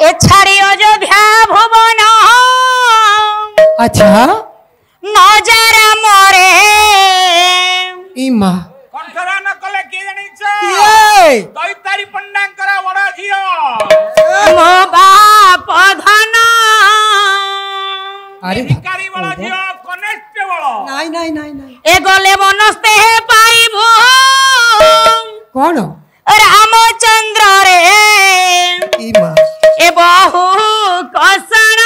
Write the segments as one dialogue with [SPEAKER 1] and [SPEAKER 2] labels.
[SPEAKER 1] ए छाड़ी अयोध्या भुवन
[SPEAKER 2] अच्छा
[SPEAKER 1] नजर मोरे
[SPEAKER 2] इमा
[SPEAKER 3] कंठरा न कले के जानि छ
[SPEAKER 2] ये
[SPEAKER 3] दैतारी पंडांकर बड़ा झियो
[SPEAKER 1] मो बाप धन
[SPEAKER 2] अरे
[SPEAKER 3] भिखारी बड़ा झियो कनेस्टेबल
[SPEAKER 2] नहीं नहीं नहीं नहीं
[SPEAKER 1] ए गले मनस्ते पाइबो
[SPEAKER 2] कौन
[SPEAKER 1] रामचंद्र रे
[SPEAKER 2] इमा
[SPEAKER 1] ए बहु कसन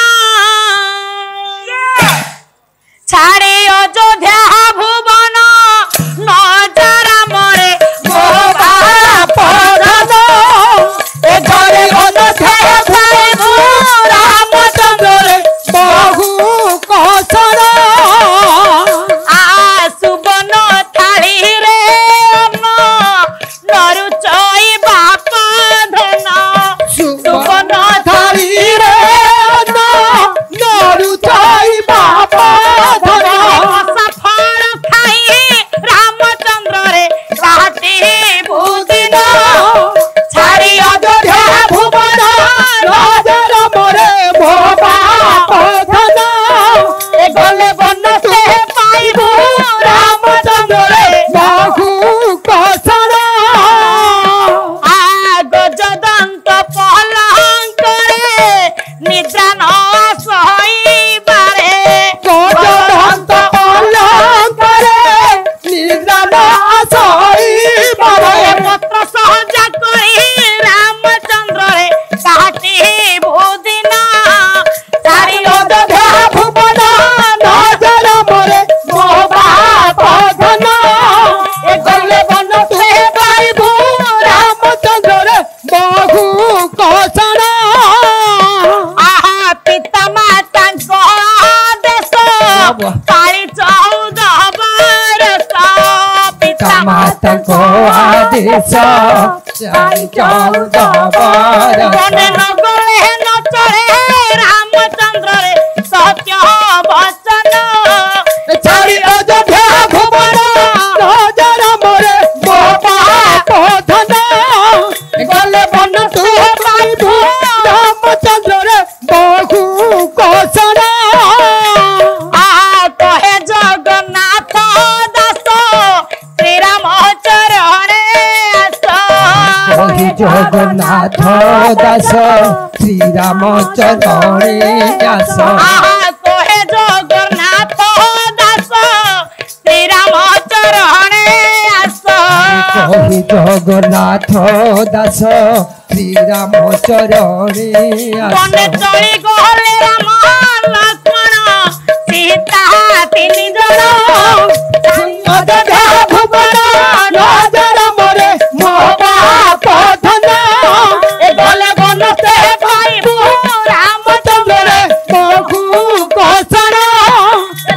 [SPEAKER 1] छाड़े अयोध्या भुवन नजर मोरे मो बाप धन ए गले मनस्ते पाइबो रामचंद्र रे
[SPEAKER 2] बहु कसन
[SPEAKER 1] सुबन थाली रे नरु चई बाप धन सुबन
[SPEAKER 2] थाली रे नरु चाई बापा धन
[SPEAKER 1] सफल खाई रामचंद्र रे काटे भूदिन छाड़ी अयोध्या भुवन
[SPEAKER 2] नजर मोरे मो बाप धन
[SPEAKER 1] ए गले बनते पाइबो रामचंद्र रे
[SPEAKER 2] बहु कसन
[SPEAKER 1] गजदंत पलंकरे निद्रा न सहिबारे
[SPEAKER 2] गजदंत पलंकरे निद्रा न सहिबारे
[SPEAKER 1] पत्र सहजा करी रामचंद्र रे काटे भूदिन चारि अयोध्या
[SPEAKER 2] भुवन नजर मोरे मो बाप धन
[SPEAKER 1] ए गले बनते पाइबो
[SPEAKER 2] रामचंद्र रे बहु कसन
[SPEAKER 1] आहा पिता माताଙ୍କ आदेश काली 14 बरस पिता
[SPEAKER 2] माताको आदेश चारि 14 बरस
[SPEAKER 1] बने न गले न चले रामचंद्र रे सत्य वचन
[SPEAKER 2] चारि अयोध्या भुवन नजर मोरे मो बाप धन गले बन तू पाइबू रामचंद्र रे बहु कसन
[SPEAKER 1] आ कहे जगन्नाथ दास श्री राम चरणे
[SPEAKER 2] कहि जगन्नाथ दास श्री राम चरणे आस
[SPEAKER 1] आहा कहे जगन्नाथ दास श्री राम चरणे आस
[SPEAKER 2] कहि जगन्नाथ दास श्री राम चरणे आस
[SPEAKER 1] बने चली गले राम लक्ष्मण सीता 3 जन
[SPEAKER 2] अयोध्या भुवन नजर मोरे मो बाप धन
[SPEAKER 1] ए गले बनते पाइबो रामचंद्र रे
[SPEAKER 2] बहु कसन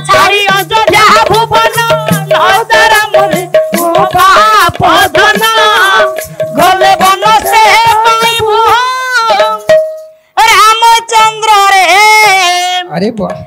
[SPEAKER 1] छाड़ी अयोध्या भुवन नजर मोरे मो बाप धन गले बनते पाइबो रामचंद्र रे
[SPEAKER 2] अरे वाह